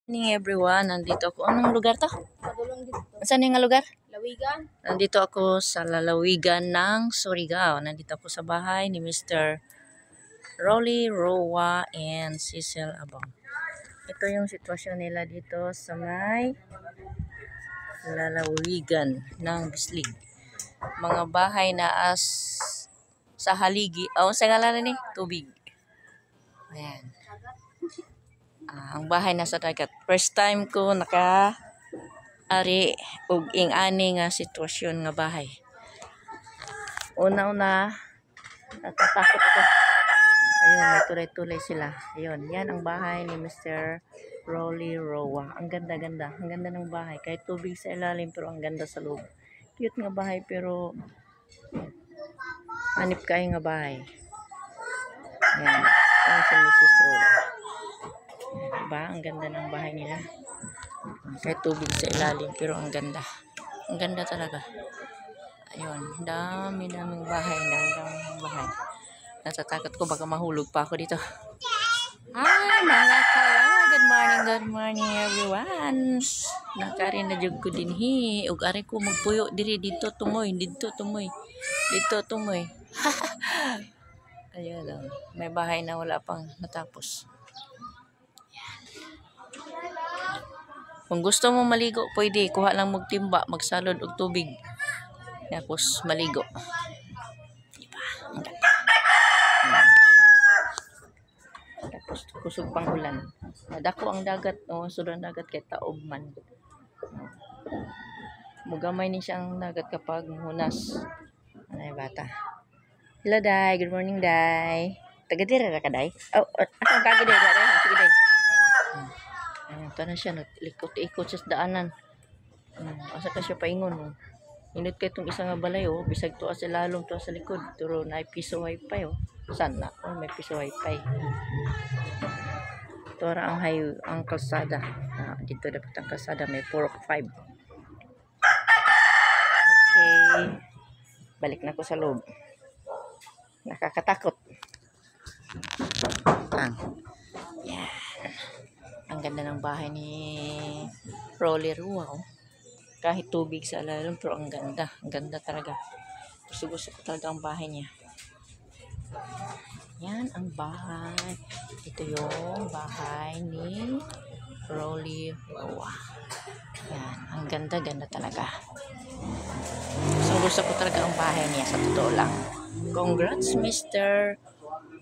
Morning everyone, nandito ako. Anong lugar to? Padulong dito. Saan yung lugar? Lawigan. Nandito ako sa lalawigan ng Surigao. Nandito ako sa bahay ni Mr. Rolly Roa and Cecil Abang. Ito yung sitwasyon nila dito sa may lalawigan ng Bislig. Mga bahay na sa haligi. Sa ngalan ni tubig. Ayan. Ang bahay nasa dagat. First time ko naka-ari og ing-ani nga sitwasyon nga bahay. Una-una natatakot ako. Ayun, may tulay-tulay sila. Ayun, yan ang bahay ni Mr. Rolly Roa. Ang ganda-ganda. Ang ganda ng bahay. Kahit tubig sa ilalim pero ang ganda sa loob. Cute nga bahay pero hanip kayo nga bahay. Ayan. Ayan si Mrs. Roa. Diba? Ang ganda ng bahay nila. Kahit tubig sa ilalim pero ang ganda. Ang ganda talaga. Ayun, dami-daming bahay. Dami-daming bahay. Natatakot ko baka mahulog pa ako dito. Hi mga kala. Good morning everyone. Nakarin na jud ko dinhi ug ari ko magpuyo diri dito tumoy. Ayun lang. May bahay na wala pang natapos. Kung gusto mo maligo, pwede. Kuha lang magtimba, magsalod og tubig. Tapos maligo. Diba? Ang ganda. Tapos kusog pang ulan. Dako ang dagat. Sudang dagat kay taob man. Mugamay ni siyang dagat kapag hunas. Anay bata. Hello, Day. Good morning, Day. Taga-dira ka, Day? Akong kagi, Day. Sige, Day. Ayan, ito na siya. Naglikot-ikot sa daanan. Asa ka siya paingon. Init ka itong isang balay. Bisag to sa lalong to sa likod. Pero na piso wifi. Sana. May piso wifi. Ito ang kalsada. Dito dapat ang kalsada. May 4 o 5. Okay. Balik na ko sa loob. Nakakatakot. Yan. Ang ganda ng bahay ni Rolly Roa. Kahit tubig sa ilalim pero ang ganda. Ang ganda talaga. Gusto ko talaga ang bahay niya. Yan ang bahay. Ito yung bahay ni Rolly Roa. Yan. Ang ganda-ganda talaga. Gusto ko talaga ang bahay niya sa totoo lang. Congrats Mr.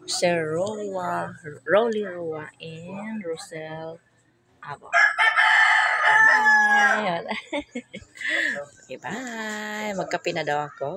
Sir Rolly Roa and Rosel Abang. Bye. Okay, bye. Magkape na daw ako.